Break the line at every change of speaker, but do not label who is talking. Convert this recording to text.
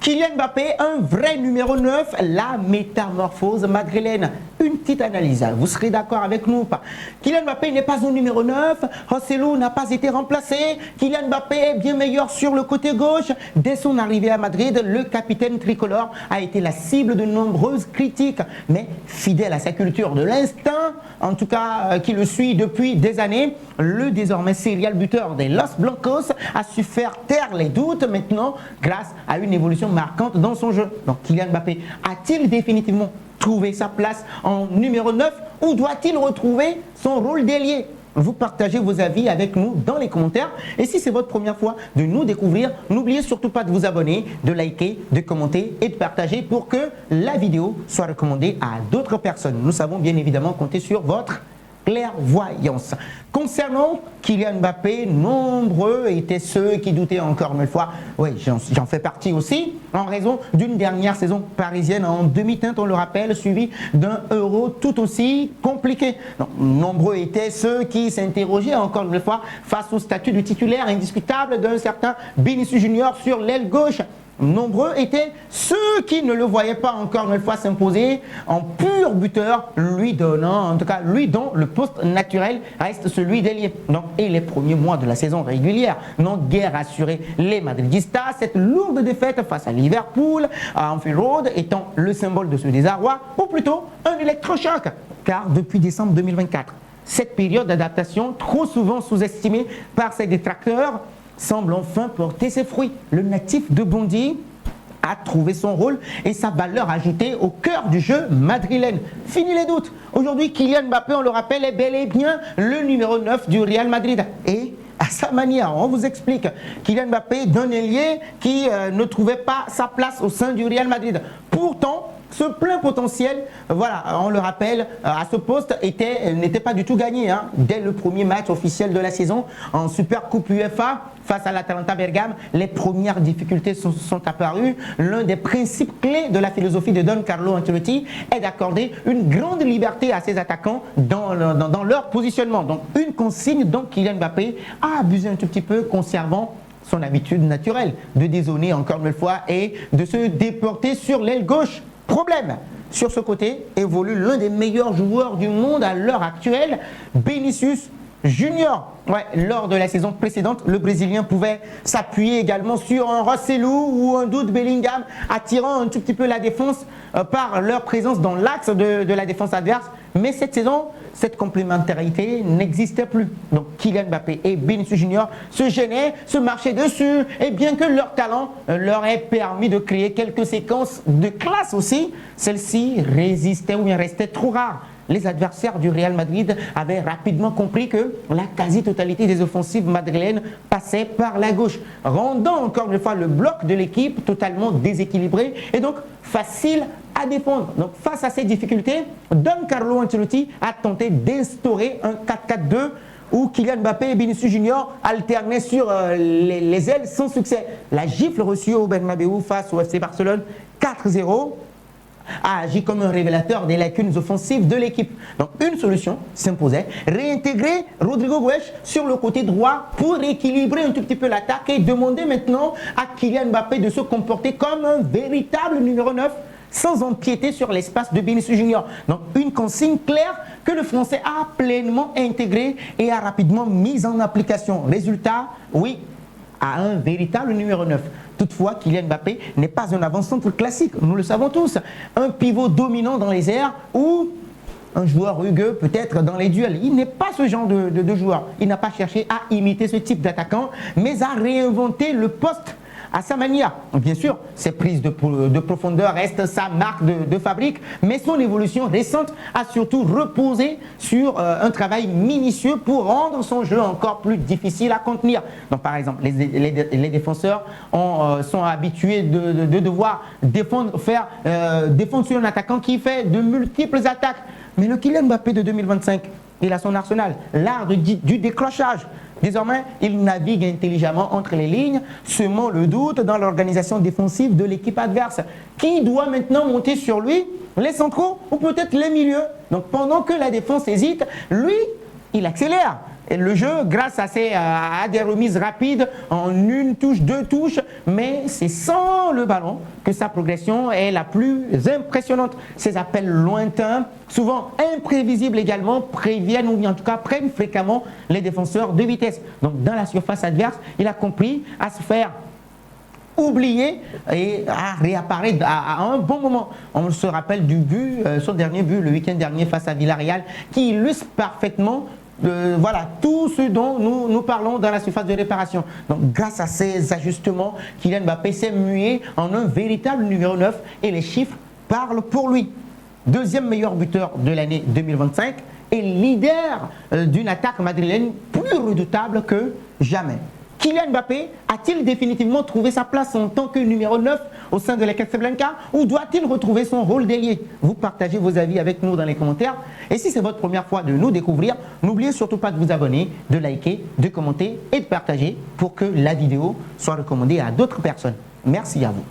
Kylian Mbappé, un vrai numéro 9, la métamorphose madrilène. Une petite analyse, vous serez d'accord avec nous ou pas? Kylian Mbappé n'est pas un numéro 9, Joselu n'a pas été remplacé, Kylian Mbappé est bien meilleur sur le côté gauche. Dès son arrivée à Madrid, le capitaine tricolore a été la cible de nombreuses critiques, mais fidèle à sa culture de l'instinct, en tout cas qui le suit depuis des années, le désormais serial buteur des Los Blancos a su faire taire les doutes maintenant grâce à une évolution marquante dans son jeu. Donc Kylian Mbappé a-t-il définitivement trouvé sa place en numéro 9 ou doit-il retrouver son rôle d'ailier? Vous partagez vos avis avec nous dans les commentaires. Et si c'est votre première fois de nous découvrir, n'oubliez surtout pas de vous abonner, de liker, de commenter et de partager pour que la vidéo soit recommandée à d'autres personnes. Nous savons bien évidemment compter sur votre clairvoyance. Concernant Kylian Mbappé, nombreux étaient ceux qui doutaient encore une fois. Oui, j'en fais partie aussi, en raison d'une dernière saison parisienne en demi-teinte, on le rappelle, suivie d'un Euro tout aussi compliqué. Donc, nombreux étaient ceux qui s'interrogeaient encore une fois face au statut de titulaire indiscutable d'un certain Vinicius Junior sur l'aile gauche. Nombreux étaient ceux qui ne le voyaient pas encore une fois s'imposer en pur buteur, lui donnant, en tout cas lui dont le poste naturel reste celui d'ailier. Et les premiers mois de la saison régulière n'ont guère assuré les Madridistas. Cette lourde défaite face à Liverpool, à Anfield Road, étant le symbole de ce désarroi, ou plutôt un électrochoc, car depuis décembre 2024, cette période d'adaptation, trop souvent sous-estimée par ses détracteurs, semble enfin porter ses fruits. Le natif de Bondy a trouvé son rôle et sa valeur ajoutée au cœur du jeu madrilène. Fini les doutes. Aujourd'hui, Kylian Mbappé, on le rappelle, est bel et bien le numéro 9 du Real Madrid. Et à sa manière, on vous explique. Kylian Mbappé, d'un ailier qui ne trouvait pas sa place au sein du Real Madrid. Pourtant, ce plein potentiel, voilà, on le rappelle, à ce poste n'était pas du tout gagné. Dès le premier match officiel de la saison en Super Coupe UEFA face à l'Atalanta Bergame, les premières difficultés sont apparues. L'un des principes clés de la philosophie de Don Carlo Ancelotti est d'accorder une grande liberté à ses attaquants dans leur positionnement. Donc une consigne dont Kylian Mbappé a abusé un tout petit peu, conservant son habitude naturelle de dézoner encore une fois et de se déporter sur l'aile gauche. Problème, sur ce côté évolue l'un des meilleurs joueurs du monde à l'heure actuelle, Vinicius Junior. Ouais, lors de la saison précédente, le Brésilien pouvait s'appuyer également sur un Joselu ou un Jude Bellingham, attirant un tout petit peu la défense par leur présence dans l'axe de la défense adverse. Mais cette saison, cette complémentarité n'existait plus. Donc Kylian Mbappé et Vinicius Junior se gênaient, se marchaient dessus, et bien que leur talent leur ait permis de créer quelques séquences de classe aussi, celles-ci résistaient ou bien restaient trop rares. Les adversaires du Real Madrid avaient rapidement compris que la quasi-totalité des offensives madrilènes passaient par la gauche, rendant encore une fois le bloc de l'équipe totalement déséquilibré et donc facile à défendre. Donc face à ces difficultés, Don Carlo Ancelotti a tenté d'instaurer un 4-4-2 où Kylian Mbappé et Vinicius Junior alternaient sur les ailes sans succès. La gifle reçue au Bernabéu face au FC Barcelone 4-0 a agi comme un révélateur des lacunes offensives de l'équipe. Donc une solution s'imposait, réintégrer Rodrigo Goes sur le côté droit pour équilibrer un tout petit peu l'attaque et demander maintenant à Kylian Mbappé de se comporter comme un véritable numéro 9 sans empiéter sur l'espace de Vinicius Junior. Donc une consigne claire que le Français a pleinement intégrée et a rapidement mise en application. Résultat, oui, à un véritable numéro 9. Toutefois, Kylian Mbappé n'est pas un avant-centre classique, nous le savons tous. Un pivot dominant dans les airs ou un joueur rugueux peut-être dans les duels. Il n'est pas ce genre de joueur. Il n'a pas cherché à imiter ce type d'attaquant, mais à réinventer le poste à sa manière. Bien sûr, ses prises de profondeur restent sa marque de fabrique, mais son évolution récente a surtout reposé sur un travail minutieux pour rendre son jeu encore plus difficile à contenir. Donc par exemple, les défenseurs sont habitués de devoir défendre sur un attaquant qui fait de multiples attaques. Mais le Kylian Mbappé de 2025, il a son arsenal, l'art du décrochage. Désormais, il navigue intelligemment entre les lignes, semant le doute dans l'organisation défensive de l'équipe adverse. Qui doit maintenant monter sur lui? Les centraux ou peut-être les milieux? Donc pendant que la défense hésite, lui, il accélère. Et le jeu, grâce à des remises rapides, en une touche, deux touches, mais c'est sans le ballon que sa progression est la plus impressionnante. Ses appels lointains, souvent imprévisibles également, préviennent ou en tout cas prennent fréquemment les défenseurs de vitesse. Donc dans la surface adverse, il a compris à se faire oublié et à réapparaître à un bon moment. On se rappelle du but, son dernier but le week-end dernier face à Villarreal, qui illustre parfaitement voilà, tout ce dont nous parlons dans la surface de réparation. Donc grâce à ces ajustements, Kylian Mbappé s'est mué en un véritable numéro 9 et les chiffres parlent pour lui. Deuxième meilleur buteur de l'année 2025 et leader d'une attaque madrilène plus redoutable que jamais. Kylian Mbappé a-t-il définitivement trouvé sa place en tant que numéro 9 au sein de la Casablanca ou doit-il retrouver son rôle d'ailier? Vous partagez vos avis avec nous dans les commentaires. Et si c'est votre première fois de nous découvrir, n'oubliez surtout pas de vous abonner, de liker, de commenter et de partager pour que la vidéo soit recommandée à d'autres personnes. Merci à vous.